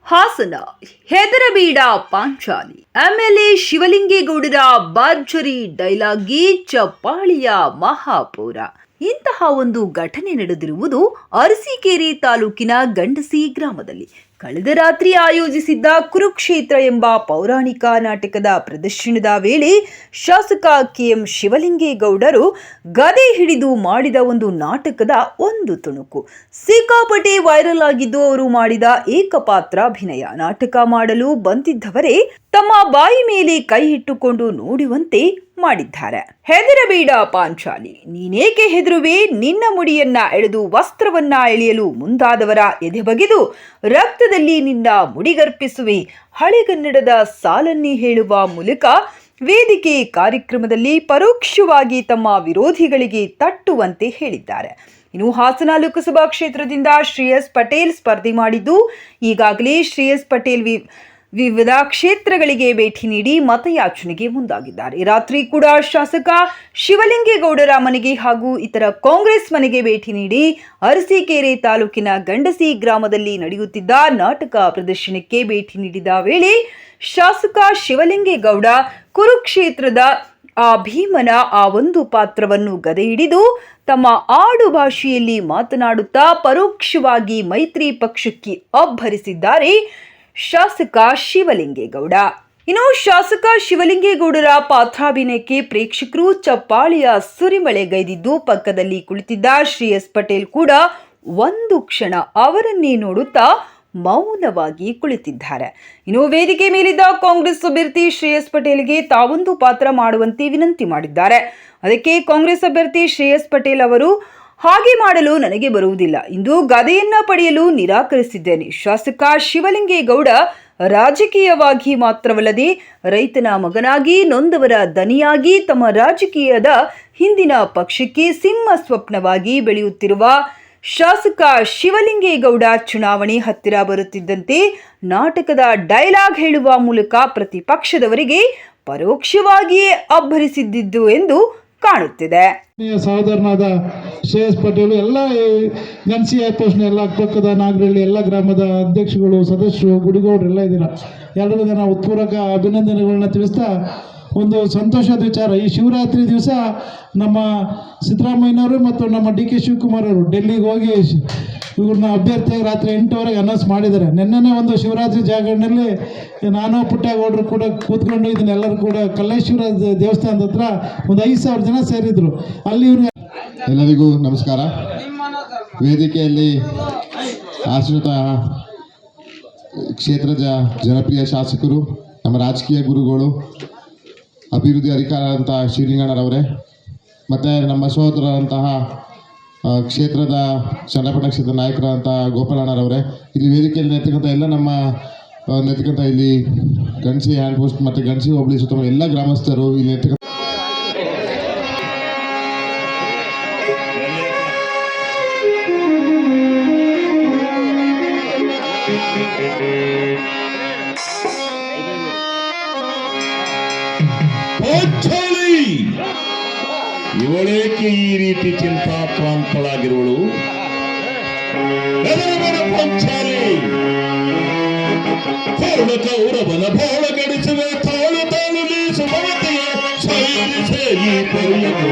ಹಾಸನ ಹೆದರಬೇಡ ಪಾಂಚಾಲಿ ಎಂಎಲ್ಎ ಶಿವಲಿಂಗೇಗೌಡರ ಭರ್ಜರಿ ಡೈಲಾಗಿ ಚಪ್ಪಾಳಿಯ ಮಹಾಪೂರ. ಇಂತಹ ಒಂದು ಘಟನೆ ನಡೆದಿರುವುದು ಅರಸೀಕೆರೆ ತಾಲೂಕಿನ ಗಂಡಸಿ ಗ್ರಾಮದಲ್ಲಿ. ಕಳೆದ ರಾತ್ರಿ ಆಯೋಜಿಸಿದ್ದ ಕುರುಕ್ಷೇತ್ರ ಎಂಬ ಪೌರಾಣಿಕ ನಾಟಕದ ಪ್ರದರ್ಶನದ ವೇಳೆ ಶಾಸಕ ಕೆಎಂ ಶಿವಲಿಂಗೇಗೌಡರು ಗದೆ ಹಿಡಿದು ಮಾಡಿದ ಒಂದು ನಾಟಕದ ಒಂದು ತುಣುಕು ಸಿಕ್ಕಾಪಟ್ಟೆ ವೈರಲ್ ಆಗಿದ್ದು, ಅವರು ಮಾಡಿದ ಏಕಪಾತ್ರ ಅಭಿನಯ. ನಾಟಕ ಮಾಡಲು ಬಂದಿದ್ದವರೇ ತಮ್ಮ ಬಾಯಿ ಮೇಲೆ ಕೈ ಇಟ್ಟುಕೊಂಡು ನೋಡುವಂತೆ ಮಾಡಿದ್ದಾರೆ. ಹೆದರಬೇಡ ಪಾಂಚಾಲಿ, ನೀನೇಕೆ ಹೆದರುವೆ? ನಿನ್ನ ಮುಡಿಯನ್ನ ಎಳೆದು ವಸ್ತ್ರವನ್ನ ಎಳೆಯಲು ಮುಂದಾದವರ ಎದೆ ಬಗೆದು ರಕ್ತದಲ್ಲಿ ನಿನ್ನ ಮುಡಿಗರ್ಪಿಸುವೆ. ಹಳೆಗನ್ನಡದ ಸಾಲನ್ನೇ ಹೇಳುವ ಮೂಲಕ ವೇದಿಕೆ ಕಾರ್ಯಕ್ರಮದಲ್ಲಿ ಪರೋಕ್ಷವಾಗಿ ತಮ್ಮ ವಿರೋಧಿಗಳಿಗೆ ತಟ್ಟುವಂತೆ ಹೇಳಿದ್ದಾರೆ. ಇನ್ನು ಹಾಸನ ಲೋಕಸಭಾ ಕ್ಷೇತ್ರದಿಂದ ಶ್ರೇಯಸ್ ಪಟೇಲ್ ಸ್ಪರ್ಧೆ ಮಾಡಿದ್ದು, ಈಗಾಗಲೇ ಶ್ರೇಯಸ್ ಪಟೇಲ್ ವಿವಿಧ ಕ್ಷೇತ್ರಗಳಿಗೆ ಭೇಟಿ ನೀಡಿ ಮತಯಾಚನೆಗೆ ಮುಂದಾಗಿದ್ದಾರೆ. ರಾತ್ರಿ ಕೂಡ ಶಾಸಕ ಶಿವಲಿಂಗೇಗೌಡರ ಮನೆಗೆ ಹಾಗೂ ಇತರ ಕಾಂಗ್ರೆಸ್ ಮನೆಗೆ ಭೇಟಿ ನೀಡಿ ಅರಸೀಕೆರೆ ತಾಲೂಕಿನ ಗಂಡಸಿ ಗ್ರಾಮದಲ್ಲಿ ನಡೆಯುತ್ತಿದ್ದ ನಾಟಕ ಪ್ರದರ್ಶನಕ್ಕೆ ಭೇಟಿ ನೀಡಿದ ವೇಳೆ ಶಾಸಕ ಶಿವಲಿಂಗೇಗೌಡ ಕುರುಕ್ಷೇತ್ರದ ಆ ಭೀಮನ ಆ ಒಂದು ಪಾತ್ರವನ್ನು ಗದೆ ಹಿಡಿದು ತಮ್ಮ ಆಡು ಭಾಷೆಯಲ್ಲಿ ಮಾತನಾಡುತ್ತಾ ಪರೋಕ್ಷವಾಗಿ ಮೈತ್ರಿ ಪಕ್ಷಕ್ಕೆ ಅಬ್ಬರಿಸಿದ್ದಾರೆ ಶಾಸಕ ಶಿವಲಿಂಗೇಗೌಡ. ಇನ್ನು ಶಾಸಕ ಶಿವಲಿಂಗೇಗೌಡರ ಪಾತ್ರಾಭಿನಯಕ್ಕೆ ಪ್ರೇಕ್ಷಕರು ಚಪ್ಪಾಳಿಯ ಸುರಿಮಳೆಗೈದಿದ್ದು, ಪಕ್ಕದಲ್ಲಿ ಕುಳಿತಿದ್ದ ಶ್ರೇಯಸ್ ಪಟೇಲ್ ಕೂಡ ಒಂದು ಕ್ಷಣ ಅವರನ್ನೇ ನೋಡುತ್ತಾ ಮೌನವಾಗಿ ಕುಳಿತಿದ್ದಾರೆ. ಇನ್ನು ವೇದಿಕೆ ಮೇಲಿದ್ದ ಕಾಂಗ್ರೆಸ್ ಅಭ್ಯರ್ಥಿ ಶ್ರೇಯಸ್ ಪಟೇಲ್ಗೆ ತಾವೊಂದು ಪಾತ್ರ ಮಾಡುವಂತೆ ವಿನಂತಿ ಮಾಡಿದ್ದಾರೆ. ಅದಕ್ಕೆ ಕಾಂಗ್ರೆಸ್ ಅಭ್ಯರ್ಥಿ ಶ್ರೇಯಸ್ ಪಟೇಲ್ ಅವರು, ಹಾಗೆ ಮಾಡಲು ನನಗೆ ಬರುವುದಿಲ್ಲ, ಇಂದು ಗದೆಯನ್ನ ಪಡೆಯಲು ನಿರಾಕರಿಸಿದ್ದೇನೆ. ಶಾಸಕ ಶಿವಲಿಂಗೇಗೌಡ ರಾಜಕೀಯವಾಗಿ ಮಾತ್ರವಲ್ಲದೆ ರೈತನ ಮಗನಾಗಿ, ನೊಂದವರ ದನಿಯಾಗಿ, ತಮ್ಮ ರಾಜಕೀಯದ ಹಿಂದಿನ ಪಕ್ಷಕ್ಕೆ ಸಿಂಹ ಸ್ವಪ್ನವಾಗಿ ಬೆಳೆಯುತ್ತಿರುವ ಶಾಸಕ ಶಿವಲಿಂಗೇಗೌಡ ಚುನಾವಣೆ ಹತ್ತಿರ ಬರುತ್ತಿದ್ದಂತೆ ನಾಟಕದ ಡೈಲಾಗ್ ಹೇಳುವ ಮೂಲಕ ಪ್ರತಿಪಕ್ಷದವರಿಗೆ ಪರೋಕ್ಷವಾಗಿಯೇ ಅಬ್ಬರಿಸಿದ್ದು ಎಂದು ಕಾಣುತ್ತಿದೆ. ಸಹೋದರನಾದ ಶ್ರೇಯಸ್ ಪಟೇಲ್, ಎಲ್ಲ ಗಣಸಿ ಪೋಷಣ, ಎಲ್ಲ ಅಕ್ಕಪಕ್ಕದ ನಾಗರಹಳ್ಳಿ ಎಲ್ಲ ಗ್ರಾಮದ ಅಧ್ಯಕ್ಷಗಳು, ಸದಸ್ಯರು, ಗುಡಿಗೌಡರು ಎಲ್ಲ ಇದ್ದೀರಾ. ಎಲ್ಲರಿಗೂ ನಾವು ಉತ್ಪೂರ್ವಕ ಅಭಿನಂದನೆಗಳನ್ನ ತಿಳಿಸ್ತಾ, ಒಂದು ಸಂತೋಷದ ವಿಚಾರ, ಈ ಶಿವರಾತ್ರಿ ದಿವಸ ನಮ್ಮ ಸಿದ್ದರಾಮಯ್ಯನವರು ಮತ್ತು ನಮ್ಮ ಡಿ ಕೆ ಶಿವಕುಮಾರ್ ಅವರು ಡೆಲ್ಲಿಗೆ ಹೋಗಿ ಇವ್ರನ್ನ ಅಭ್ಯರ್ಥಿಯಾಗಿ ರಾತ್ರಿ 8 ಅನೌನ್ಸ್ ಮಾಡಿದ್ದಾರೆ. ನಿನ್ನೆ ಒಂದು ಶಿವರಾತ್ರಿ ಜಾಗರಣೆಯಲ್ಲಿ ನಾನು ಪುಟ್ಟೇಗೌಡರು ಕೂಡ ಕೂತ್ಕೊಂಡು ಇದನ್ನೆಲ್ಲರೂ ಕೂಡ ಕಲ್ಲೇಶ್ವರ ದೇವಸ್ಥಾನದ ಹತ್ರ ಒಂದು 5,000 ಜನ ಸೇರಿದ್ರು. ಅಲ್ಲಿ ಇವ್ರು ಎಲ್ಲರಿಗೂ ನಮಸ್ಕಾರ. ವೇದಿಕೆಯಲ್ಲಿ ಆಶ್ರಿತ ಕ್ಷೇತ್ರದ ಜನಪ್ರಿಯ ಶಾಸಕರು, ನಮ್ಮ ರಾಜಕೀಯ ಗುರುಗಳು, ಅಭಿವೃದ್ಧಿ ಅಧಿಕಾರಿಯಾದಂಥ ಶಿವಲಿಂಗಣ್ಣರವರೇ, ಮತ್ತು ನಮ್ಮ ಸಹೋದರರಂತಹ ಕ್ಷೇತ್ರದ ಚನ್ನಪಟ್ಟಣ ಕ್ಷೇತ್ರದ ನಾಯಕರಾದಂಥ ಗೋಪಾಲಣ್ಣರವರೇ, ಇಲ್ಲಿ ವೇದಿಕೆಯಲ್ಲಿ ನೆತ್ತಕ್ಕಂಥ ಎಲ್ಲ ನಮ್ಮ ನೆತ್ತಕ್ಕಂಥ ಇಲ್ಲಿ ಗಣಸಿ ಹ್ಯಾಂಡ್ ಪೋಸ್ಟ್ ಮತ್ತು ಗಣಸಿ ಹೋಬಳಿ ಸುತ್ತಮುತ್ತ ಎಲ್ಲ ಗ್ರಾಮಸ್ಥರು ಇಲ್ಲಿ ನೆತ್ತಕ್ಕಂಥ ಇವಳೇಕೆ ಈ ರೀತಿ ಚಿಂತಾಕ್ರಾಂತಳಾಗಿರುವಳು? ಪಂಚಾಲಿ ಪೂರ್ಣ ಕೌರವನ ಭೋಳ ಗಡಿಸುವೆ, ತಾಳು ತಾಳು ನೀಸು ಮಮತೆಯ ಸೈರಿಸೆ ಈ ಪರಿಯನು,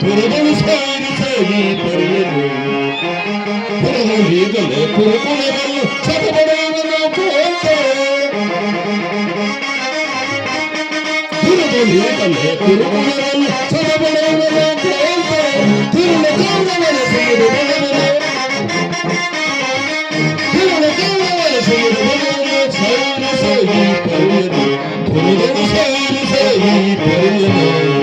ತುರುಗಳು ಸೈರಿಸೆ ಈ ಪರಿಯನು, ಪುರಗಳು ಈಗಲೇ ಕುರುಕುಲವನ್ನು ಸಬಬಡೆಯುವನು ಕೋಂತಾರೆ, ತುರುಗಳು ಈಗಲೇ ಕುರುಕುಲವನ್ನು ಸಬಬಡೆಯುವನು ಕೋಂತಾರೆ, ತಿರುಳ ಕೌರವನ ಸೇರು ಬಲವನು, ತಿರುಳ ಕೌರವನ ಸೇರು ಬಲವನು, ಸೈರಿಸೆ ಈ ಪರಿಯನು, ತುರುಗಳು ಸೈರಿಸೆ ಈ ಪರಿಯನು.